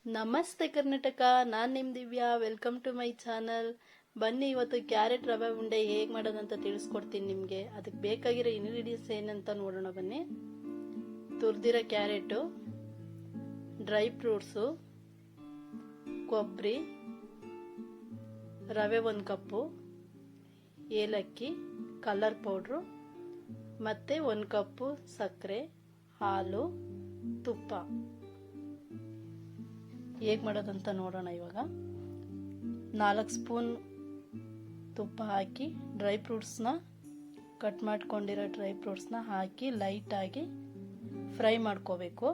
ನಮಸ್ತೆ ಕರ್ನಾಟಕ, ನಾನು ನಿಮ್ಮ Divya. Welcome to my channel. ಬನ್ನಿ, ಇವತ್ತು ಕ್ಯಾರೆಟ್ ರವೆ ಉಂಡೆ ಹೇಗೆ ಮಾಡೋದಂತ ತಿಳಿಸ್ಕೊಡ್ತೀನಿ ನಿಮಗೆ. ಅದಕ್ಕೆ ಬೇಕಾಗಿರೋ ಇಂಗ್ರೀಡಿಯೆಂಟ್ಸ್ ಏನಂತ ನೋಡೋಣ ಬನ್ನಿ. ತುರಿದಿರೋ ಕ್ಯಾರೆಟು, ಡ್ರೈ ಫ್ರೂಟ್ಸು, ಕೊಬ್ಬರಿ, ರವೆ 1 ಕಪ್ಪು, ಏಲಕ್ಕಿ, ಕಲರ್ ಪೌಡ್ರು ಮತ್ತು 1 ಕಪ್ಪು ಸಕ್ಕರೆ, ಹಾಲು, ತುಪ್ಪ. ಹೇಗೆ ಮಾಡೋದಂತ ನೋಡೋಣ. ಇವಾಗ 4 ಸ್ಪೂನ್ ತುಪ್ಪ ಹಾಕಿ ಡ್ರೈ ಫ್ರೂಟ್ಸ್ನ ಕಟ್ ಮಾಡ್ಕೊಂಡಿರೋ ಡ್ರೈ ಫ್ರೂಟ್ಸ್ನ ಹಾಕಿ ಲೈಟಾಗಿ ಫ್ರೈ ಮಾಡ್ಕೋಬೇಕು.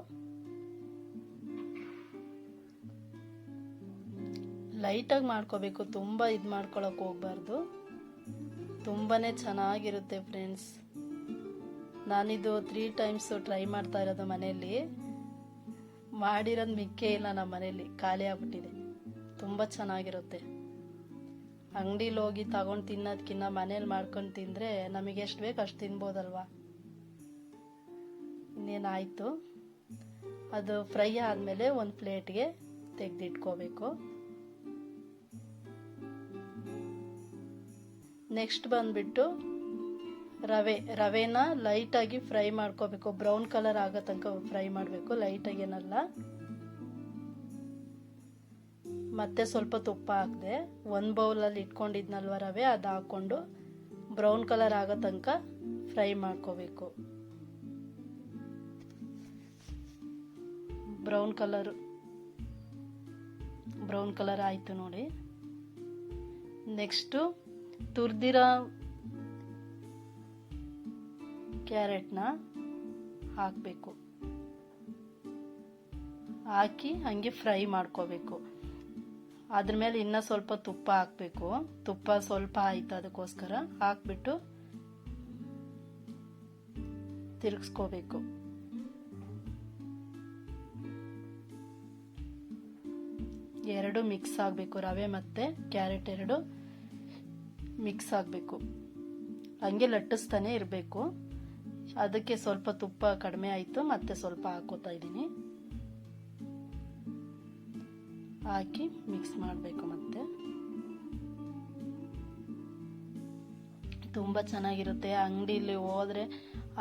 ಲೈಟಾಗಿ ಮಾಡ್ಕೋಬೇಕು, ತುಂಬ ಇದು ಮಾಡ್ಕೊಳಕ್ಕೆ ಹೋಗ್ಬಾರ್ದು. ತುಂಬಾ ಚೆನ್ನಾಗಿರುತ್ತೆ ಫ್ರೆಂಡ್ಸ್. ನಾನಿದು 3 ಟೈಮ್ಸು ಟ್ರೈ ಮಾಡ್ತಾ ಇರೋದು ಮನೆಯಲ್ಲಿ. ಮಾಡಿರೋದು ಮಿಕ್ಕೇ ಇಲ್ಲ, ನಮ್ಮ ಮನೇಲಿ ಖಾಲಿ ಆಗ್ಬಿಟ್ಟಿದೆ. ತುಂಬ ಚೆನ್ನಾಗಿರುತ್ತೆ. ಅಂಗಡಿಲಿ ಹೋಗಿ ತಗೊಂಡು ತಿನ್ನೋದಕ್ಕಿಂತ ಮನೇಲಿ ಮಾಡ್ಕೊಂಡು ತಿಂದರೆ ನಮಗೆ ಎಷ್ಟು ಬೇಕು ಅಷ್ಟು ತಿನ್ಬೋದಲ್ವಾ. ಇನ್ನೇನಾಯಿತು, ಅದು ಫ್ರೈ ಆದಮೇಲೆ ಒಂದು ಪ್ಲೇಟ್ಗೆ ತೆಗೆದಿಟ್ಕೋಬೇಕು. ನೆಕ್ಸ್ಟ್ ಬಂದ್ಬಿಟ್ಟು ರವೆನ ಲೈಟಾಗಿ ಫ್ರೈ ಮಾಡ್ಕೋಬೇಕು. ಬ್ರೌನ್ ಕಲರ್ ಆಗೋ ತನಕ ಫ್ರೈ ಮಾಡಬೇಕು, ಲೈಟಾಗಿ ಏನಲ್ಲ. ಮತ್ತೆ ಸ್ವಲ್ಪ ತುಪ್ಪ ಹಾಕಿದೆ. 1 ಬೌಲಲ್ಲಿ ಇಟ್ಕೊಂಡಿದ್ನಲ್ವ ರವೆ, ಅದು ಹಾಕ್ಕೊಂಡು ಬ್ರೌನ್ ಕಲರ್ ಆಗೋ ತನಕ ಫ್ರೈ ಮಾಡ್ಕೋಬೇಕು. ಬ್ರೌನ್ ಕಲರ್ ಆಯಿತು ನೋಡಿ. ನೆಕ್ಸ್ಟು ತುರಿದಿರೋ ಕ್ಯಾರೆಟ್ನ ಹಾಕಬೇಕು. ಹಾಕಿ ಹಂಗೆ ಫ್ರೈ ಮಾಡ್ಕೋಬೇಕು. ಅದ್ರ ಮೇಲೆ ಇನ್ನೂ ಸ್ವಲ್ಪ ತುಪ್ಪ ಹಾಕಬೇಕು. ತುಪ್ಪ ಸ್ವಲ್ಪ ಆಯಿತು, ಅದಕ್ಕೋಸ್ಕರ ಹಾಕ್ಬಿಟ್ಟು ತಿರುಗಿಸ್ಕೋಬೇಕು. ಎರಡು ಮಿಕ್ಸ್ ಆಗಬೇಕು. ರವೆ ಮತ್ತು ಕ್ಯಾರೆಟ್ ಎರಡು ಮಿಕ್ಸ್ ಆಗಬೇಕು. ಹಂಗೆ ಲಟ್ಟಿಸ್ತಾನೆ ಇರಬೇಕು. ಅದಕ್ಕೆ ಸ್ವಲ್ಪ ತುಪ್ಪ ಕಡಿಮೆ ಆಯಿತು, ಮತ್ತೆ ಸ್ವಲ್ಪ ಹಾಕೋತಾ ಇದ್ದೀನಿ. ಹಾಕಿ ಮಿಕ್ಸ್ ಮಾಡಬೇಕು. ಮತ್ತೆ ತುಂಬ ಚೆನ್ನಾಗಿರುತ್ತೆ. ಅಂಗಡಿಲಿ ಹೋದರೆ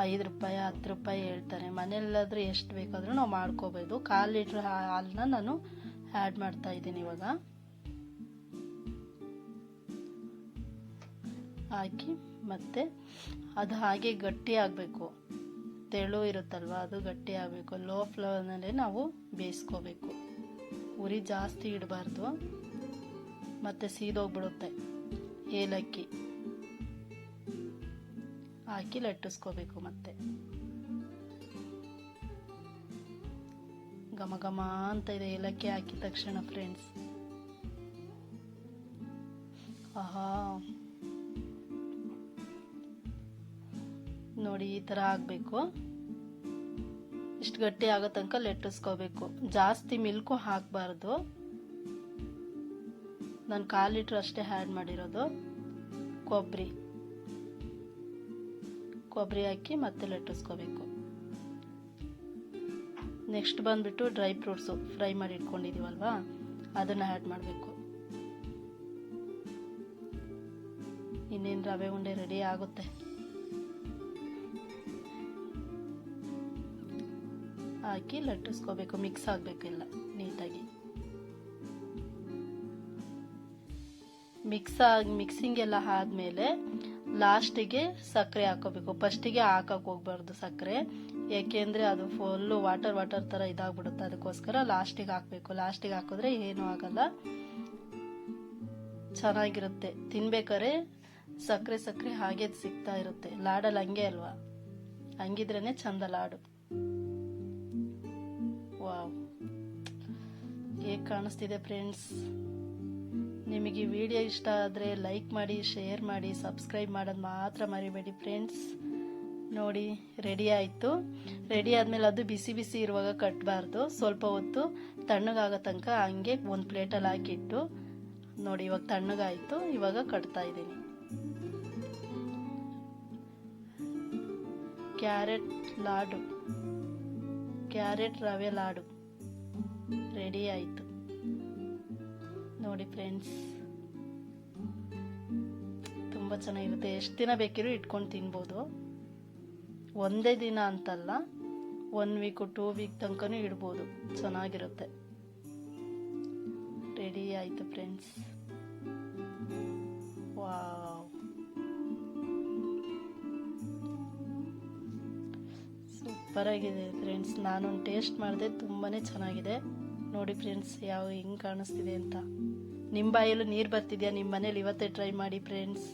5 ರೂಪಾಯಿ 10 ರೂಪಾಯಿ ಹೇಳ್ತಾರೆ. ಮನೆಯಲ್ಲಾದರೂ ಎಷ್ಟು ಬೇಕಾದರೂ ನಾವು ಮಾಡ್ಕೋಬೋದು. 1/4 ಲೀಟ್ರ್ ಹಾಲನ್ನ ನಾನು ಆ್ಯಡ್ ಮಾಡ್ತಾ ಇದ್ದೀನಿ ಇವಾಗ. ಹಾಕಿ ಮತ್ತೆ ಅದು ಹಾಗೆ ಗಟ್ಟಿ ಆಗಬೇಕು. ತೆಳು ಇರುತ್ತಲ್ವ, ಅದು ಗಟ್ಟಿ ಆಗಬೇಕು. ಲೋ ಫ್ಲೇಮ್ನಲ್ಲೇ ನಾವು ಬೇಯಿಸ್ಕೋಬೇಕು. ಉರಿ ಜಾಸ್ತಿ ಇಡಬಾರ್ದು, ಮತ್ತೆ ಸೀದೋಗ್ಬಿಡುತ್ತೆ. ಏಲಕ್ಕಿ ಹಾಕಿ ಲಟ್ಟಿಸ್ಕೋಬೇಕು. ಮತ್ತೆ ಘಮ ಘಮ ಅಂತ ಇದೆ ಏಲಕ್ಕಿ ಹಾಕಿದ ತಕ್ಷಣ ಫ್ರೆಂಡ್ಸ್. ಆಹಾ, ನೋಡಿ ಈ ಥರ ಆಗಬೇಕು. ಇಷ್ಟು ಗಟ್ಟಿ ಆಗೋ ತನಕ ಲಟ್ಟಿಸ್ಕೋಬೇಕು. ಜಾಸ್ತಿ ಮಿಲ್ಕು ಹಾಕಬಾರ್ದು. ನಾನು 1/4 ಲೀಟ್ರ್ ಅಷ್ಟೇ ಆ್ಯಡ್ ಮಾಡಿರೋದು. ಕೊಬ್ಬರಿ ಹಾಕಿ ಮತ್ತೆ ಲಟ್ಟಿಸ್ಕೋಬೇಕು. ನೆಕ್ಸ್ಟ್ ಬಂದ್ಬಿಟ್ಟು ಡ್ರೈ ಫ್ರೂಟ್ಸು ಫ್ರೈ ಮಾಡಿ ಇಟ್ಕೊಂಡಿದ್ದೀವಲ್ವಾ, ಅದನ್ನು ಆ್ಯಡ್ ಮಾಡಬೇಕು. ಇನ್ನೇನು ರವೆ ಉಂಡೆ ರೆಡಿ ಆಗುತ್ತೆ. ಹಾಕಿ ಲಟ್ಟಿಸ್ಕೋಬೇಕು. ಮಿಕ್ಸ್ ಆಗಬೇಕಿಲ್ಲ ನೀಟಾಗಿ. ಮಿಕ್ಸಿಂಗ್ ಎಲ್ಲ ಆದಮೇಲೆ ಲಾಸ್ಟಿಗೆ ಸಕ್ಕರೆ ಹಾಕೋಬೇಕು. ಫಸ್ಟಿಗೆ ಹಾಕಕ್ಕೆ ಹೋಗ್ಬಾರ್ದು ಸಕ್ಕರೆ, ಯಾಕೆಂದರೆ ಅದು ಫುಲ್ಲು ವಾಟರ್ ಥರ ಇದಾಗ್ಬಿಡುತ್ತೆ. ಅದಕ್ಕೋಸ್ಕರ ಲಾಸ್ಟಿಗೆ ಹಾಕಬೇಕು. ಲಾಸ್ಟಿಗೆ ಹಾಕಿದ್ರೆ ಏನೂ ಆಗಲ್ಲ, ಚೆನ್ನಾಗಿರುತ್ತೆ. ತಿನ್ಬೇಕಾದ್ರೆ ಸಕ್ಕರೆ ಹಾಗೆ ಸಿಗ್ತಾ ಇರುತ್ತೆ. ಲಾಡಲ್ಲಿ ಹಂಗೆ ಅಲ್ವಾ, ಹಂಗಿದ್ರೇ ಚಂದ ಲಾಡು. ವಾವ್, ಹೇಗೆ ಕಾಣಿಸ್ತಿದೆ ಫ್ರೆಂಡ್ಸ್. ನಿಮಗೆ ವಿಡಿಯೋ ಇಷ್ಟ ಆದರೆ ಲೈಕ್ ಮಾಡಿ, ಶೇರ್ ಮಾಡಿ, ಸಬ್ಸ್ಕ್ರೈಬ್ ಮಾಡೋದು ಮಾತ್ರ ಮರಿಬೇಡಿ ಫ್ರೆಂಡ್ಸ್. ನೋಡಿ ರೆಡಿ ಆಯಿತು. ರೆಡಿ ಆದಮೇಲೆ ಅದು ಬಿಸಿ ಬಿಸಿ ಇರುವಾಗ ಕಟ್ಟಬಾರ್ದು. ಸ್ವಲ್ಪ ಹೊತ್ತು ತಣ್ಣಗಾಗೋ ತನಕ ಹಂಗೆ ಒಂದು ಪ್ಲೇಟಲ್ಲಿ ಹಾಕಿಟ್ಟು ನೋಡಿ. ಇವಾಗ ತಣ್ಣಗಾಯಿತು. ಇವಾಗ ಕಟ್ತಾ ಇದ್ದೀನಿ. ಕ್ಯಾರೆಟ್ ರವೆ ಲಾಡು. ರೆಡಿ ಆಯಿತು ನೋಡಿ ಫ್ರೆಂಡ್ಸ್. ತುಂಬ ಚೆನ್ನಾಗಿರುತ್ತೆ. ಎಷ್ಟು ದಿನ ಬೇಕಿರೋ ಇಟ್ಕೊಂಡು ತಿನ್ಬೋದು. ಒಂದೇ ದಿನ ಅಂತಲ್ಲ, 1 ವೀಕು 2 ವೀಕ್ ತನಕನೂ ಇಡ್ಬೋದು, ಚೆನ್ನಾಗಿರುತ್ತೆ. ರೆಡಿ ಆಯಿತು ಫ್ರೆಂಡ್ಸ್. ವಾವ್, ಸೂಪರಾಗಿದೆ ಫ್ರೆಂಡ್ಸ್. ನಾನೊಂದು ಟೇಸ್ಟ್ ಮಾಡಿದೆ, ತುಂಬಾ ಚೆನ್ನಾಗಿದೆ. ನೋಡಿ ಫ್ರೆಂಡ್ಸ್ ಹೆಂಗೆ ಕಾಣಿಸ್ತಿದೆ ಅಂತ. ನಿಮ್ಮ ಬಾಯಲ್ಲೂ ನೀರು ಬರ್ತಿದೆಯಾ? ನಿಮ್ಮ ಮನೇಲಿ ಇವತ್ತೇ ಟ್ರೈ ಮಾಡಿ ಫ್ರೆಂಡ್ಸ್.